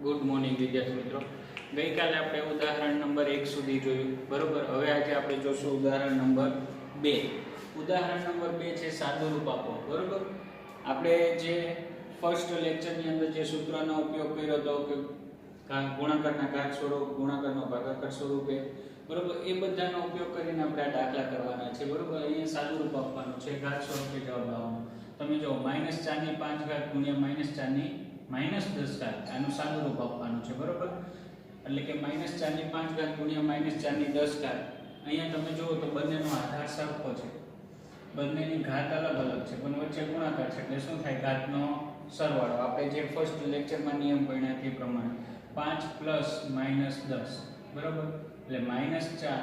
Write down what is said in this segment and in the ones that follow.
Good morning વિદ્યાર્થી મિત્રો। ગઈકાલે આપણે ઉદાહરણ નંબર 1 સુધી જોયું, બરોબર। હવે આજે આપણે જોશું ઉદાહરણ નંબર 2। ઉદાહરણ નંબર 2 છે સાદુરૂપ આપો, બરોબર। આપણે જે ફર્સ્ટ લેક્ચરની અંદર જે સૂત્રનો ઉપયોગ કર્યો હતો કે ગુણાકારના ઘાત સ્વરૂપ, ગુણાકારનો ભાગાકાર સ્વરૂપે, બરોબર, એ બધાનો ઉપયોગ કરીને આપણે આ દાખલા કરવાના છે, બરોબર। અહીંયા સાદુરૂપ આપવાનું છે, ઘાત સ્વરૂપે જવાબ આવવાનો। તમે જો -4 ની 5 ઘાત ગુણ્યા -4 ની -10 ઘાત, આનું સાદુરૂપ આપવાનું છે, બરોબર। એટલે કે -4 ની 5 ઘાત ગુણ્યા -4 ની 10 ઘાત। અહીંયા તમે જુઓ તો બંનેનો આધાર સરખો છે, બંનેની ઘાત અલગ અલગ છે, પણ વચ્ચે ગુણાકાર છે, એટલે શું થાય? ઘાતનો સરવાળો। આપણે જે ફર્સ્ટ લેક્ચરમાં નિયમ ભણ્યા તે પ્રમાણે 5 + -10, બરોબર। એટલે -4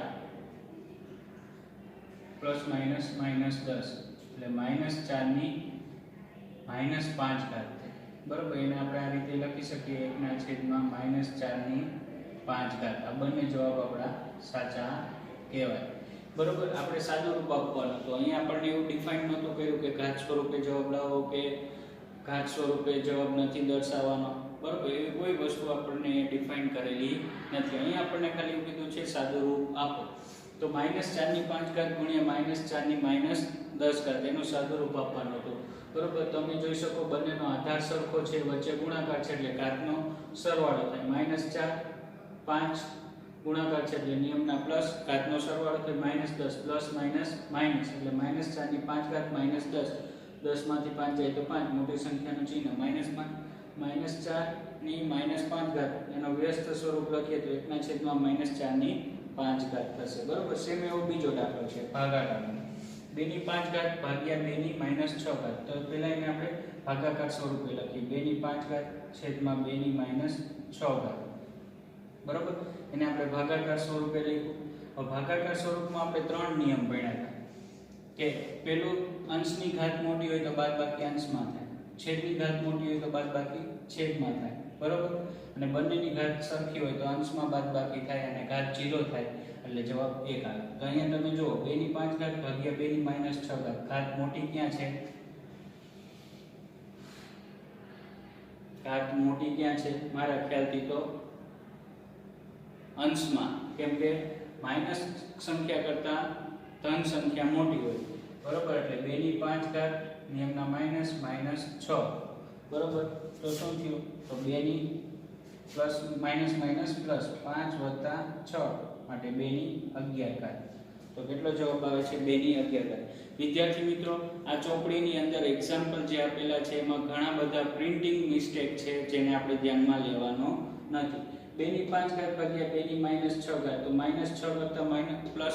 ± -10 એટલે -4 ની -5 ઘાત, બરોબર। એને આપણે આ રીતે લખી શકીએ, 1/4 ની 5 ઘાત। આ બંને જવાબ આપણા સાચા કહેવાય, બરોબર। આપણે સાદુરૂપ આપવાનું તો અહીંયા આપણને એવું ડિફાઇન નહોતું કર્યું કે ઘાત સ્વરૂપે જવાબ લાવો કે ઘાત સ્વરૂપે જવાબ નથી દર્શાવવાનો, બરોબર। એવી કોઈ વસ્તુ આપણને ડિફાઇન કરેલી નથી। અહીંયા આપણને ખાલી એવું કીધું છે સાદુરૂપ આપો। તો -4 ની 5 ઘાત ગુણ્યા -4 ની -10 ઘાત એનું સાદુરૂપ આપવાનું હતું, બરોબર। તમે જોઈ શકો બંનેનો આધાર સરખો છે, વચ્ચે ગુણાકાર છે, એટલે ઘાતનો સરવાળો થાય। -4 5 ગુણાકાર છે એટલે નિયમના પ્લસ, ઘાતનો સરવાળો થાય -10 પ્લસ માઇનસ માઇનસ, એટલે -4 ની 5 ઘાત -10, 10 માંથી 5 જાય તો 5, મોટી સંખ્યાનું ચિહ્ન -5, -4 ની -5 ઘાત એનો વ્યસ્ત સ્વરૂપ લખીએ તો 1/4 ની 5 ઘાત થશે, બરોબર। સેમ એવો બીજો દાખલો છે ભાગાકારનો, 2 ની 5 ઘાત ભાગ્યા 2 ની -6 ઘાત। તો પહેલા એને આપણે ભાગાકાર સ્વરૂપે લખીએ, 2 ની 5 ઘાત છેદમાં 2 ની -6 ઘાત, બરોબર। એને આપણે ભાગાકાર સ્વરૂપે લખ્યું। હવે ભાગાકાર સ્વરૂપમાં આપણે 3 નિયમ ભણ્યા હતા કે પેલું અંશની ઘાત મોટી હોય તો બાદબાકી અંશમાં થાય, છેદની ઘાત મોટી હોય તો બાદબાકી છેદમાં થાય, બરોબર। અને બંનેની ઘાત સરખી હોય તો અંશમાં બાદબાકી થાય અને ઘાત 0 થાય એટલે જવાબ 1 આવે। તો અહીંયા તમે જુઓ 2 ની 5 ઘાત ભાગ્યા 2 ની -6 ઘાત, ઘાત મોટી ક્યાં છે? ઘાત મોટી ક્યાં છે? મારા ખ્યાલથી તો અંશમાં, કેમ કે માઈનસ સંખ્યા કરતા ધન સંખ્યા મોટી હોય, બરોબર। એટલે 2 ની 5 ઘાત નિયમના -6, બરોબર। તો શું થયું? તો 2 ની પ્લસ માઈનસ માઈનસ પ્લસ 5 + 6 માટે 2 ની 11 ઘાત। તો કેટલો જવાબ આવે છે? 2 ની 11 ઘાત। વિદ્યાર્થી મિત્રો, આ ચોપડીની અંદર એક્ઝામ્પલ જે આપેલા છે એમાં ઘણા બધા પ્રિન્ટિંગ મિસ્ટેક છે જેને આપણે ધ્યાનમાં લેવાનો નથી। 2 ની 5 ઘાત ભાગ્યા 2 ની -6 ઘાત, તો -6 કરતા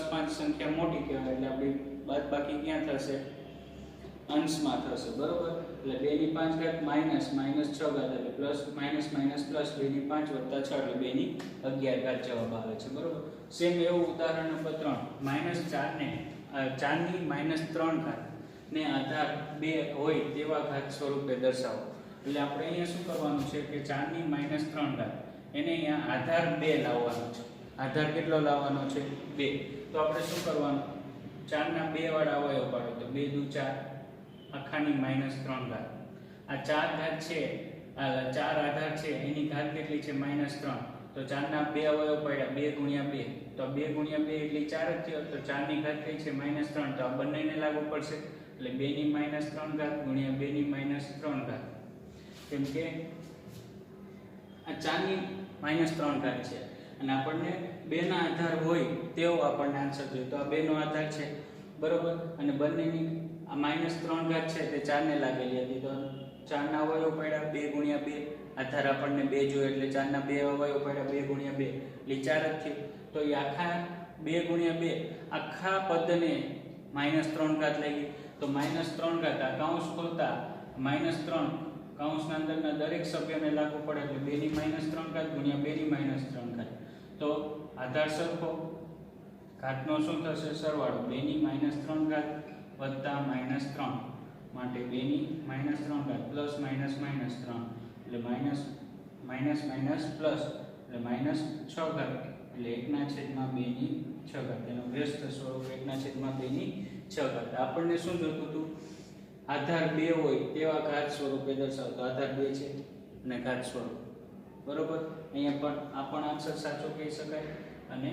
+5 સંખ્યા મોટી કહેવાય, એટલે આપણી બાદબાકી ક્યાં થશે? અંશમાં થશે, બરોબર। એટલે 2 ની 5 ઘાત -6 ઘાત એટલે પ્લસ માઈનસ માઈનસ પ્લસ 2 ની 5 + 6 એટલે 2 ની 11 ઘાત જવાબ આવે છે, બરોબર। સેમ એવું ઉદાહરણ નંબર 3, -4 ની 3 ઘાત ને આધાર 2 હોય તેવા ઘાત સ્વરૂપે દર્શાવો। એટલે આપણે અહીંયા શું કરવાનું છે કે 4 ની -3 ઘાત એને અહીંયા આધાર 2 લાવવાનો છે। આધાર કેટલો લાવવાનો છે? 2। તો આપણે શું કરવાનું? 4 ના 2 વાળા અવયવ પાડો તો 2 દુ 4 આખાની -3 ઘાત। આ 4 ઘાત છે, આ 4 આધાર છે, એની ઘાત કેટલી છે? -3। તો 4 ના 2 અવયવ પાડ્યા, 2 × 2, તો 2 × 2 એટલે 4 જ થયો। તો 4 ની ઘાત કઈ છે? -3, તો આ બંનેને લાગુ પડશે એટલે 2 ની -3 ઘાત ગુણ્યા 2 ની -3 ઘાત, કેમ કે આ 4 ની -3 ઘાત છે અને આપણને 2 ના આધાર હોય તેવો આપણને આન્સર જોઈએ, તો આ 2 નો આધાર છે, બરોબર। અને બંનેની આ -3 ઘાત છે તે 4 ને લાગેલી હતી, તો 4 ના અવયવ પાડ્યા, 2 × 2, આધાર આપણને 2 જોઈએ એટલે 4 ના 2 અવયવ પાડ્યા, 2 × 2 એટલે 4 જ થયું। તો એ આખા 2 × 2 આખા પદને -3 ઘાત લાગી, તો -3 ઘાત આ કૌંસ ખોલતા -3 કૌંસના અંદરના દરેક સભ્યને લાગુ પડે એટલે 2 ની -3 ઘાત ગુણ્યા 2 ની -3 ઘાત। તો આધાર સરખો, ઘાતનો શું થશે? સરવાળો, 2 ની -3 ઘાત વત્તા -3 માટે 2 ની -3 ઘાત પ્લસ માઈનસ માઈનસ 3 એટલે માઈનસ માઈનસ માઈનસ પ્લસ એટલે -6 ઘાત એટલે 1/2 ની 6 ઘાત, એનો વ્યસ્ત સ્વરૂપ 1/2 ની 6 ઘાત। આપણને શું જોતું હતું? આધાર 2 હોય તેવા ઘાત સ્વરૂપે દર્શાવતો, આધાર 2 છે અને ઘાત સ્વરૂપ બરોબર. અહીંયા પણ આ પણ આન્સર સાચો કહી શકાય અને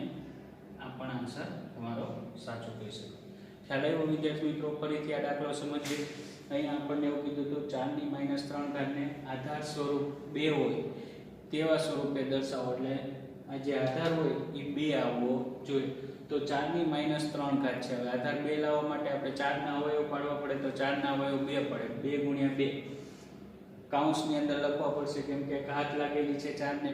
આ પણ આન્સર તમારો સાચો કહી શકાય. ખ્યાલ આવ્યો વિદ્યાર્થી મિત્રો? ફરીથી આ દાખલો સમજીએ. અહીંયા આપણને એવું કીધું હતું 4 - 3 ઘાતને આધાર સ્વરૂપ 2 હોય તેવા સ્વરૂપે દર્શાવો. એટલે આ જે આધાર હોય એ 2 આવવો જોઈએ. તો 4 - 3 ઘાત છે. હવે આધાર 2 લાવવા માટે આપણે 4 ના અવયવ પાડવા પડે, તો 4 ના અવયવ 2 પડે. 2 × 2 કાઉન્સની અંદર લખવા પડશે, કેમ કે ઘાત લાગેલી છે 4 ને,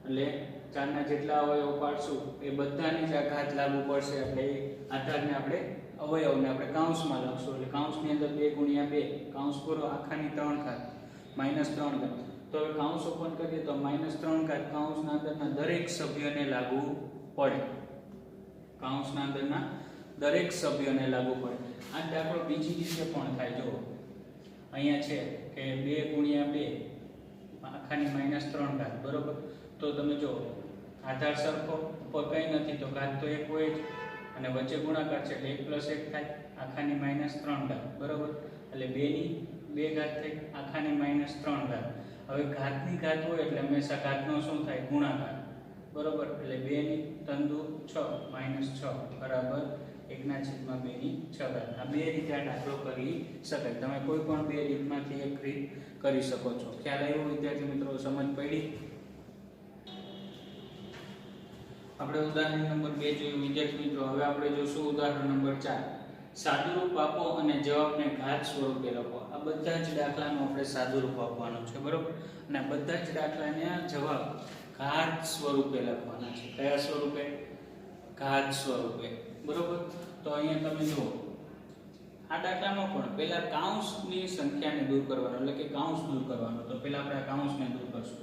એટલે 4 ના જેટલા અવયવ પાડશું એ બધાની જ આ ઘાત લાગુ પડશે. એટલે એ આધારને આપણે અવયવને આપણે કાઉન્સમાં લખશું. એટલે કાઉન્સની અંદર 2 × 2 કાઉન્સ પૂરો આખાની 3 ઘાત -3 ઘાત. તો હવે કાઉન્સ ઓપન કરીએ તો -3 ઘાત કાઉન્સના અંદરના દરેક સભ્યને લાગુ પડે. કાઉન્સના અંદરના દરેક સભ્યને લાગુ પડે. આ દાખલો બીજી રીતે પણ થાય. જો અહીંયા છે કે 2 × 2 આખાની -3 ઘાત, બરોબર. તો તમે જો આધાર સરખો, ઉપર કંઈ નથી તો ઘાત તો 1 હોય જ, અને વચ્ચે ગુણાકાર છે એટલે 1 + 1 થાય આખાની -3 ઘાત, બરોબર. એટલે 2 ની 2 ઘાત થઈ આખાની -3 ઘાત. હવે ઘાતની ઘાત હોય એટલે હંમેશા ઘાતનો શું થાય? ગુણાકાર, બરોબર. એટલે 2 ની 3 દુ 6 -6 બરાબર 1/2 ની 6 ઘાત. આ 2 રીતે આ દાખલો કરી શકાય. તમે કોઈ પણ 2 રીતમાંથી એક રીત કરી શકો છો. ખ્યાલ આવ્યો વિદ્યાર્થી મિત્રો? સમજ પડી? આપણે ઉદાહરણ નંબર 2 જોયું વિદ્યાર્થી મિત્રો. હવે આપણે જોશું ઉદાહરણ નંબર 4. સાદુરૂપ આપો અને જવાબને ઘાત સ્વરૂપે લખો. આ બધા જ દાખલાનો આપણે સાદુરૂપ આપવાનું છે, બરોબર. અને બધા જ દાખલાને જવાબ ઘાત સ્વરૂપે લખવાના છે. કયા સ્વરૂપે? ઘાત સ્વરૂપે, બરોબર. તો અહીંયા તમે જુઓ આ દાખલામાં પણ પહેલા કાઉન્સની સંખ્યાને દૂર કરવાનો, એટલે કે કાઉન્સ દૂર કરવાનો. તો પહેલા આપણે આ કાઉન્સને દૂર કરશું.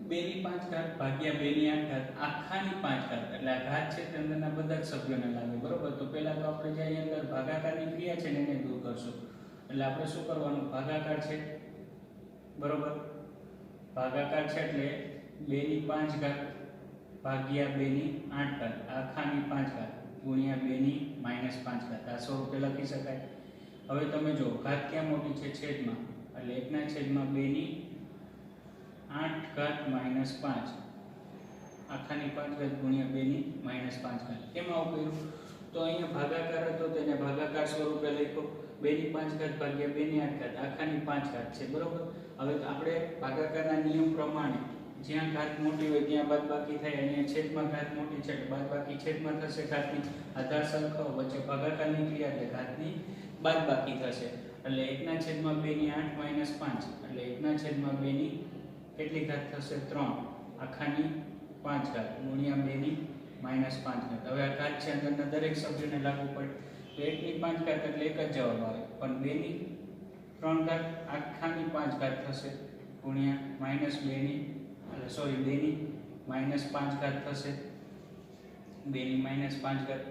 2 ની 5 ઘાત ભાગ્યા 2 ની 8 ઘાત આખાની 5 ઘાત. એટલે આ ઘાત છે તે અંદરના બધા જ સભ્યોને લાગે, બરોબર. તો પહેલા તો આપણે જે અહીં અંદર ભાગાકારની ક્રિયા છે ને એને દૂર કરશું. એટલે આપણે શું કરવાનું? ભાગાકાર છે, બરોબર. ભાગાકાર છે એટલે 2 ની 5 ઘાત ભાગ્યા 2 ની 8 ઘાત આખાની 5 ઘાત ગુણ્યા 2 ની -5 ઘાત. આ સ્વરૂપે લખી શકાય. હવે તમે જો ઘાત ક્યાં મોટી છે? છેદમાં. એટલે 1/2 ની 8 ઘાત -5 આખાની 5 ઘાત ગુણ્યા 2 ની -5 ઘાત. કેમ આવું કર્યું? તો અહીંયા ભાગાકાર હતો તેને ભાગાકાર સ્વરૂપે લખ્યો. 2 ની 5 ઘાત ભાગ્યા 2 ની 8 ઘાત આખાની 5 ઘાત છે, બરોબર. હવે આપણે ભાગાકારના નિયમ પ્રમાણે જ્યાં ઘાત મોટી હોય ત્યાં બાદબાકી થાય. અહીંયા છેદમાં ઘાત મોટી છે એટલે બાદબાકી છેદમાં થશે. ઘાતની આધાર સરખો, વચ્ચે ભાગાકારની ક્રિયા એટલે ઘાતની બાદબાકી થશે. એટલે 1/2 ની 8 -5 એટલે 1/2 ની કેટલી ઘાત થશે? 3 આખાની 5 ઘાત ગુણ્યા 2 ની -5 ઘાત. હવે આ ઘાત છે અંદરના દરેક સભ્યને લાગુ પડે. તો 1 ની 5 ઘાત એટલે એક જ જવાબ આવે, પણ 2 ની 3 ઘાત આખાની 5 ઘાત થશે ગુણ્યા -2 ની 2 ની -5 ઘાત થશે. 2 ની -5 ઘાત,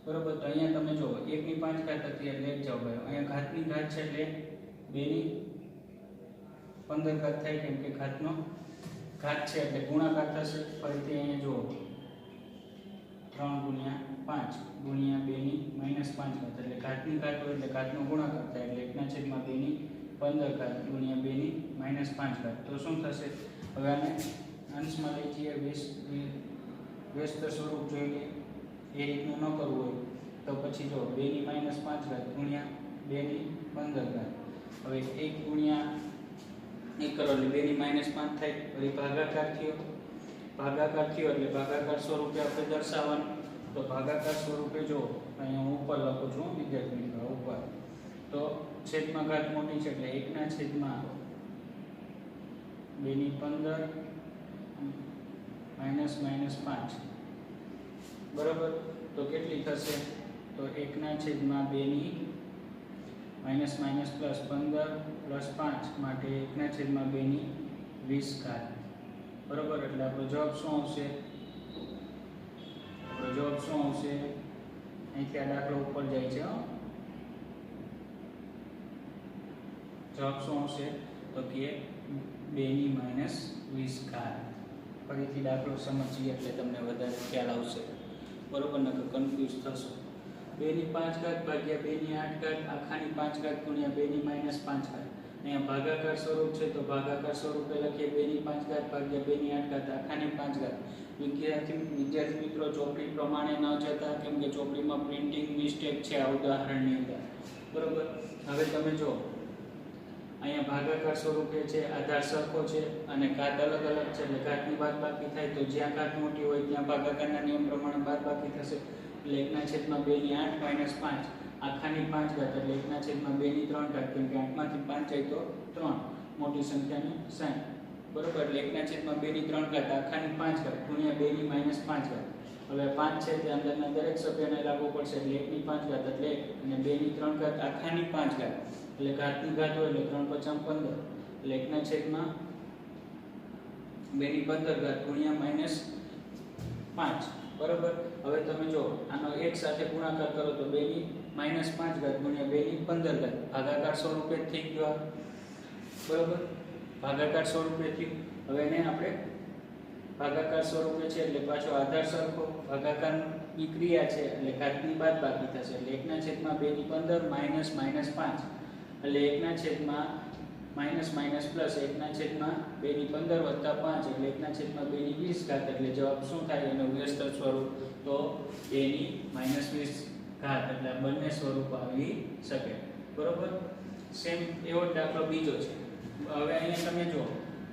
બરોબર. તો અહીંયા તમે જુઓ 1 ની 5 ઘાત હતી એટલે એક જવાબ આવ્યો. અહીંયા ઘાતની ઘાત છે એટલે 2 ની 15 ઘાત થાય, કેમ કે ઘાતનો ઘાત છે એટલે ગુણાકાર થશે. ફરીથી અહીંયા જુઓ 3 × 5 ગુણ્યા 2 ની -5 ઘાત એટલે ઘાતની ઘાત હોય એટલે ઘાતનો ગુણાકાર થાય એટલે 1/2 ની 15 ઘાત ગુણ્યા 2 ની -5 ઘાત. તો શું થશે? હવે આને અંશમાં લઈ જઈએ, વ્યસ્ત સ્વરૂપ જોઈ લઈએ. એ રીતનું ન કરવું હોય તો પછી જો 2 ની -5 ઘાત ગુણ્યા 2 ની 15 ઘાત. હવે 1 ગુણ્યા 1 કરો એટલે 2 ની -5 થાય. વળી ભાગાકાર થયો એટલે ભાગાકાર સ્વરૂપે આપણે દર્શાવવાનું. તો ભાગાકાર સ્વરૂપે જો અહીંયા હું ઉપર લખું છું વિદ્યાર્થી મિત્રો, ઉપર. તો છેદમાં ઘાત મોટી છે એટલે 1/2 ની 15 -5 બરાબર. તો કેટલી થશે? તો 1/2 ની -15 + 5 માટે 1/2 ની 20 ઘાત, બરાબર. એટલે આપણો જવાબ શું આવશે? અહીંથી આ દાખલો ઉપર જાય છે. જવાબ શું આવશે? તો કે 2 ની -20 ઘાત. ફરીથી દાખલો સમજીએ એટલે તમને વધારે ખ્યાલ આવશે, બરોબર. ને કન્ફ્યુઝ થશો. 2 ની 5 ઘાત ભાગ્યા 2 ની 8 ઘાત આખાની 5 ઘાત ગુણ્યા 2 ની -5 ઘાત. અહીંયા ભાગાકાર સ્વરૂપ છે તો ભાગાકાર સ્વરૂપે લખીએ 2 ની 5 ઘાત ભાગ્યા 2 ની 8 ઘાત આખાની 5 ઘાત. વિદ્યાર્થી મિત્રો ચોપડી પ્રમાણે ન જતા, કેમ કે ચોપડીમાં પ્રિન્ટિંગ મિસ્ટેક છે આ ઉદાહરણની અંદર. બરોબર. હવે તમે જો અહીંયા ભાગાકાર સ્વરૂપે છે, આધાર સરખો છે અને ઘાત અલગ અલગ છે એટલે ઘાતની બાદબાકી થાય તો જ્યાં ઘાત મોટી હોય ત્યાં ભાગાકારના નિયમ પ્રમાણે બાદબાકી થશે એટલે 1/2 ની 8 - 5 આખાની 5 ઘાત એટલે 1/2 ની 3 ઘાત, કેમ કે 8 માંથી 5 જાય તો 3 મોટી સંખ્યાની સાઈન. બરોબર. એટલે 1/2 ની 3 ઘાત આખાની 5 ઘાત ગુણ્યા 2 ની -5 ઘાત. હવે 5 છે તે અંદરના દરેક સભ્યને લાગુ પડશે એટલે 1 ની 5 ઘાત એટલે 1 અને 2 ની 3 ઘાત આખાની 5 ઘાત એટલે ઘાતની ઘાત હોય એટલે 3 × 5 = 15 એટલે 1/2 ની 15 ઘાત ગુણ્યા -5. બરોબર. હવે તમે જો આનો 1 સાથે ગુણાકાર કરો તો 2 ની -5 ઘાત ગુણ્યા 2 ની 15 ઘાત ભાગાકાર સ્વરૂપે થઈ ગયો. બરોબર. ભાગાકાર સ્વરૂપે થઈ. હવે એને આપણે ભાગાકાર સ્વરૂપે છે એટલે પાછો આધાર સરખો, ભાગાકારની ક્રિયા છે એટલે ઘાતની બાદબાકી થશે એટલે 1/2 ની 15 -5 એટલે 1/- પ્લસ 1/2 ની 15 વત્તા 5 એટલે 1/2 ની 20 ઘાત એટલે જવાબ શું થાય એનું વ્યસ્ત સ્વરૂપ તો 2 ની -20 ઘાત એટલે બંને સ્વરૂપ આવી શકે. બરોબર. સેમ એવો જ દાખલો બીજો છે. હવે અહીંયા તમે જો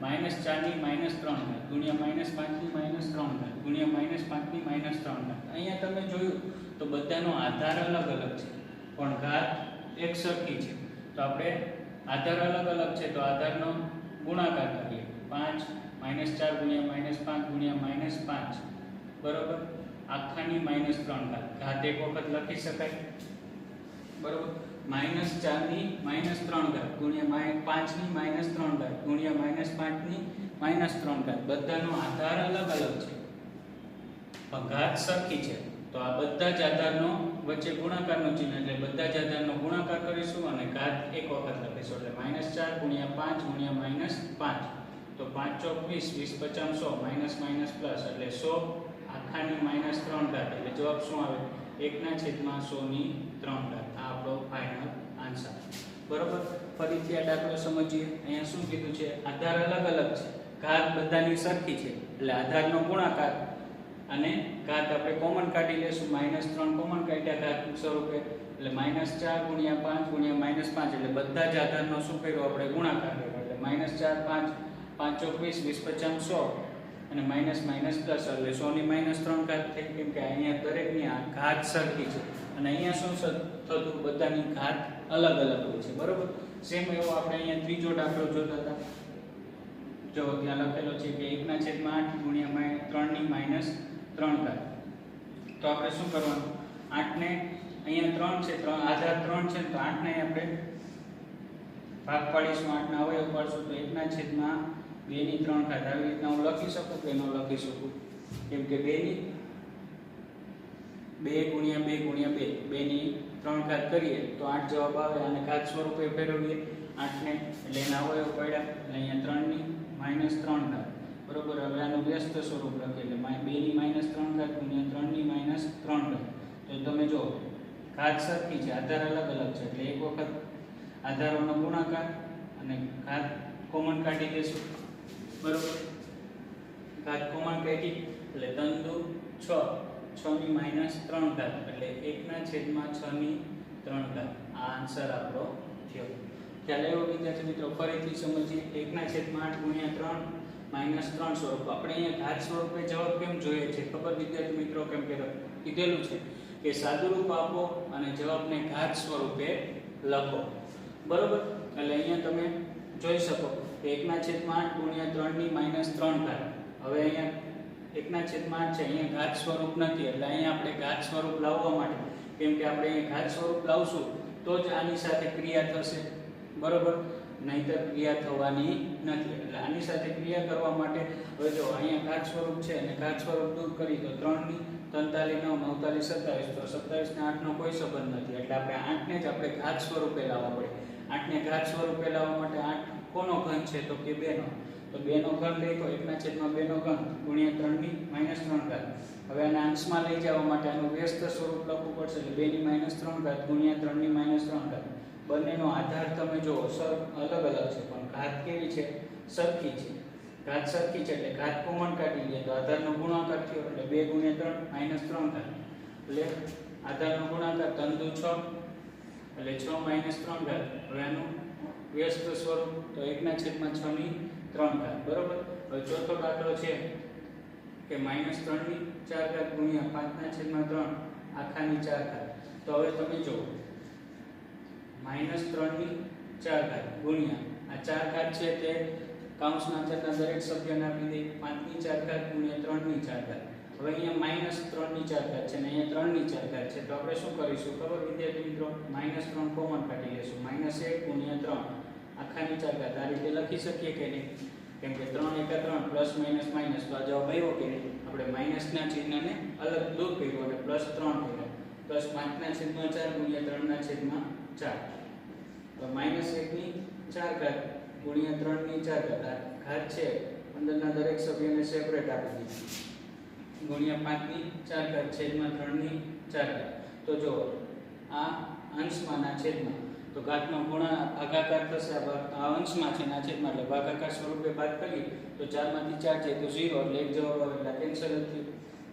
-4 ની -3 ઘાત ગુણ્યા -5 ની -3 ઘાત ગુણ્યા -5 ની -3 ઘાત. અહીંયા તમે જોયું તો બધાનો આધાર અલગ અલગ છે પણ ઘાત એક સરખી છે. તો આપણે આધાર અલગ અલગ છે તો આધારનો ગુણાકાર કરીએ. 5 -4 ગુણ્યા -5 ગુણ્યા -5 બરોબર આખાની -3 ઘાત. ઘાત એક વખત લખી શકાય. બરોબર. -4 ની -3 ઘાત ગુણ્યા 5 ની -3 ઘાત ગુણ્યા -5 ની -3 ઘાત. બધાનો આધાર અલગ અલગ છે પણ ઘાત સરખી છે તો આ બધા જ આધારનો વચ્ચે ગુણાકારનું ચિહ્ન એટલે બધા જ આધારનો ગુણાકાર કરીશું અને ઘાત એક વખત લખીશું એટલે -4 ગુણ્યા 5 ગુણ્યા -5 તો 5 × 20 20 × 50 100 પ્લસ એટલે 100 આખાની -3 ઘાત એટલે જવાબ શું આવે 1/100 ની 3 ઘાત. આ આપણો ફાઇનલ આન્સર. બરોબર. ફરીથી આ દાખલો સમજીએ. અહીંયા શું કીધું છે આધાર અલગ અલગ છે, ઘાત બધાની સરખી છે એટલે આધારનો ગુણાકાર અને ઘાત આપણે કોમન કાઢી લેશું. -3 કોમન કાઢ્યા ઘાત સ્વરૂપે એટલે -4 ગુણ્યા 5 ગુણ્યા -5 એટલે બધા જ આધારનો શું કર્યો આપણે ગુણાકાર કર્યો એટલે -4 5 × 20 20 × 100 અને પ્લસ એટલે 100 ની -3 ઘાત થઈ, કેમ કે અહીંયા દરેકની આ ઘાત સરખી છે અને અહીંયા શું થતું બધાની ઘાત અલગ અલગ હોય છે. બરોબર. સેમ એવો આપણે અહીંયા ત્રીજો દાખલો જોતા હતા. જો ત્યાં લખેલો છે કે 1/8 ગુણ્યા 3 ની -3 ઘાત. તો આપણે શું કરવાનું 8 ને અહીંયા 3 છે, 3 આધાર 3 છે તો 8 ને આપણે ભાગ પાડીશું, 8 ના અવયવ પાડશું તો 1/2 ની 3 ઘાત. આવી રીતના હું લખી શકું કે ન લખી શકું? કેમ કે 2 ગુણ્યા 2 ની 3 ઘાત કરીએ તો 8 જવાબ આવે અને ઘાત સ્વરૂપે ફેરવીએ 8 ને એટલે એના અવયવ પડ્યા એટલે અહીંયા 3 ની -3 ઘાત. બરોબર. હવે આનું વ્યસ્ત સ્વરૂપ લખીએ એટલે 2 ની -3 ઘાત ગુણ્યા 3 ની -3 ઘાત. તો તમે જો ઘાત સરખી છે, આધાર અલગ અલગ છે એટલે એક વખત આધારોનો ગુણાકાર અને ઘાત કોમન કાઢી દેશું. બરોબર. ઘાત કોમન કાઢી એટલે 3 દુ 6 6 ની -3 ઘાત એટલે 1/6 ની 3 ઘાત. આ આન્સર આપણો થયો. ખ્યાલ આવ્યો વિદ્યાર્થી મિત્રો? ફરીથી સમજીએ. 1/8 ગુણ્યા 3 -3 સ્વરૂપ. આપણે અહીંયા ઘાત સ્વરૂપે જવાબ કેમ જોઈએ છે ખબર વિદ્યાર્થી મિત્રો? કેમ કે કીધેલું છે કે સાદુરૂપ આપો અને જવાબને ઘાત સ્વરૂપે લખો. બરોબર. એટલે અહીંયા તમે જોઈ શકો કે 1/8 ગુણ્યા 3 ની -3 ઘાત. હવે અહીંયા 1/8 છે, અહીંયા ઘાત સ્વરૂપ નથી એટલે અહીંયા આપણે ઘાત સ્વરૂપ લાવવા માટે, કેમ કે આપણે અહીંયા ઘાત સ્વરૂપ લાવશું તો જ આની સાથે ક્રિયા થશે. બરોબર. નહીંતર ક્રિયા થવાની નથી. એટલે આની સાથે ક્રિયા કરવા માટે હવે જો અહીંયા ઘાત સ્વરૂપ છે અને ઘાત સ્વરૂપ દૂર કરી તો 3 ની 43 9 49 27 તો 27 ને 8 નો કોઈ સંબંધ નથી એટલે આપણે 8 ને જ આપણે ઘાત સ્વરૂપે લાવવા પડે. 8 ને ઘાત સ્વરૂપે લાવવા માટે 8 કોનો ઘન છે તો કે 2 નો. તો 2 નો ઘન લઈ તો 1/2 નો ઘન ગુણ્યા 3 ની -3 ઘાત. હવે આને અંશમાં લઈ જવા માટે આનું વ્યસ્ત સ્વરૂપ લખવું પડશે એટલે 2 ની -3 ઘાત ગુણ્યા 3 ની -3 ઘાત. બંનેનો આધાર તમે જુઓ અલગ અલગ છે પણ ઘાત કેવી છે? સરખી છે. ઘાત સરખી છે એટલે ઘાત કોમન કાઢી લઈએ તો આધારનો ગુણાકાર થયો એટલે 2 × 3 - 3 થાય. એટલે આધારનો ગુણાકાર 3 × 6 એટલે 6 - 3 ઘાત. હવે આનું વ્યસ્ત સ્વરૂપ તો 1/6 બરોબર. હવે ચોથો દાખલો છે કે -3/4 ગુણ્યા 5/3 આખાની 4 ઘાત. તો હવે તમે જુઓ -3/4 ગુણ્યા આ 4 ઘાત છે તે કાઉન્સના અંદરના દરેક સભ્યને આપી દે 5/4 ગુણ્યા 3/4 ઘાત. હવે અહીંયા -3/4 ઘાત છે ને અહીંયા 3/4 ઘાત છે તો આપણે શું કરીશું ખબર વિદ્યાર્થી મિત્રો? -3 કોમન કાઢી લેશું. -1 ગુણ્યા 3 આખાની 4 ઘાત. આ રીતે લખી શકીએ કે નહીં? કેમ કે 3 × 3 પ્લસ માઇનસ માઇનસ તો આ જવાબ આવ્યો કે નહીં? આપણે માઇનસના ચિહ્નને અલગ દૂર કર્યું અને +3 કર્યો. પ્લસ 5/4 ગુણ્યા 3/4 તો -1/4 ઘાત ગુણ્યા 3/4 ઘાત છે અંદરના દરેક સભ્યને સેપરેટ આપી દીધી ગુણ્યા 5/4 છેદમાં 3/4. તો જો આ અંશમાંના છેદમાં તો ઘાતનો ભાગાકાર થશે. આ અંશમાં છે ના છેદમાં એટલે ભાગાકાર સ્વરૂપે બાદ કરીએ તો 4 માંથી 4 છે તો 0 એટલે એક જવાબ આવે એટલે કેન્સલ જ થયું.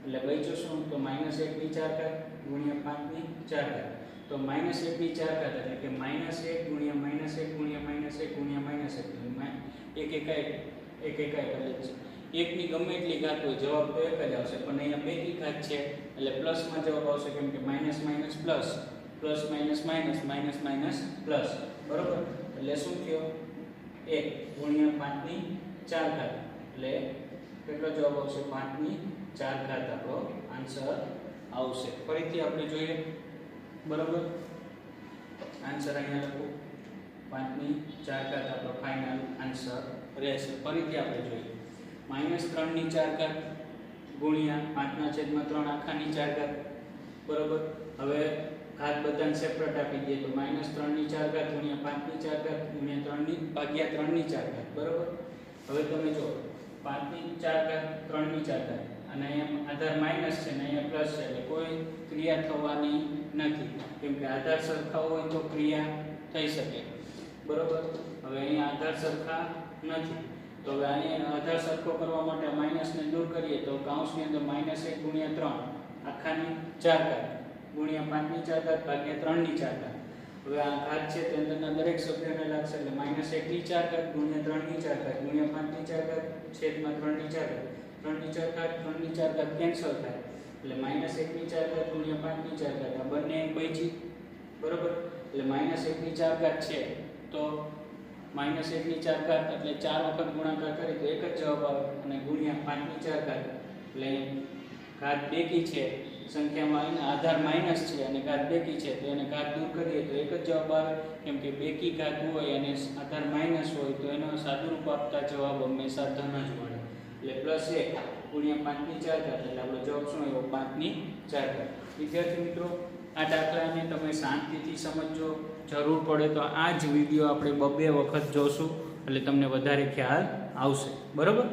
એટલે બચ્યું શું? તો -1/4 ગુણ્યા 5/4 તો -1/4 એટલે કે -1 ગુણ્યા -1 ગુણ્યા -1 ગુણ્યા -1 એક એકાઈ એટલે એકની ગમે એટલી ઘાત હોય જવાબ તો એક જ આવશે. પણ અહીંયા બેકી ઘાત છે એટલે પ્લસમાં જવાબ આવશે કેમ કે minus minus plus plus minus minus minus minus plus. બરોબર. એટલે શું થયો? 1 ગુણ્યા 5/4 ઘાત એટલે કેટલો જવાબ આવશે? 5/4 ઘાત આપણો આન્સર આવશે. ફરીથી આપણે જોઈએ. બરોબર. આન્સર અહીંયા લખો 5/4 ઘાત આપણો ફાઇનલ આન્સર રહેશે. ફરીથી આપણે જોઈએ -3/4 ઘાત ગુણ્યા 5/3 આખાની 4 ઘાત. બરોબર. હવે ઘાત બધાને સેપરેટ આપી દઈએ તો -3/4 ઘાત ગુણ્યા 5/4 ઘાત ગુણ્યા 3/4 ઘાત. બરોબર. હવે તમે જો 5/4 ઘાત 3/4 ઘાત અને અહીંયા આધાર માઇનસ છે ને અહીંયા પ્લસ છે એટલે કોઈ ક્રિયા થવાની નથી કેમ કે આધાર સરખા હોય તો ક્રિયા થઈ શકે. બરોબર. હવે અહીંયા આધાર સરખા નથી તો હવે અહીંયા આધાર સરખો કરવા માટે માઇનસને દૂર કરીએ તો કૌંસની અંદર -1 ગુણ્યા 3 આખાની 4 ઘાત ગુણ્યા 5/4 ઘાત ભાગ્યા 3/4 ઘાત. હવે આ ઘાત છે તે અંદરના દરેક સભ્યને લાગશે એટલે -1/4 ઘાત ગુણ્યા 3/4 ઘાત ગુણ્યા 5/4 ઘાત છેદમાં 3/4 ઘાત. 3/4 ઘાત 3/4 ઘાત કેન્સલ થાય એટલે -1/4 ઘાત ગુણ્યા 5/4 ઘાત આ બંને બચી. બરોબર. એટલે -1/4 ઘાત છે તો -1/4 ઘાત એટલે 4 વખત ગુણાકાર કરીએ તો એક જ જવાબ આવે અને ગુણ્યા 5/4 ઘાત એટલે ઘાત બેકી છે સંખ્યામાં આધાર માઇનસ છે અને ઘાત બેકી છે તો એને ઘાત દૂર કરીએ તો એક જ જવાબ આવે કેમ કે બેકી ઘાત હોય અને આધાર માઇનસ હોય તો એનો સાદુરૂપ આપતા જવાબ હંમેશા ધન જ મળે. એટલે +1 ગુણ્યા 5/4 ઘાત એટલે આપણો જવાબ શું આવ્યો? 5/4 ઘાત. વિદ્યાર્થી મિત્રો આ દાખલાને તમે શાંતિથી સમજજો. જરૂર પડે તો આ જ વિડીયો આપણે 2 વખત જોશું એટલે તમને વધારે ખ્યાલ આવશે. બરાબર.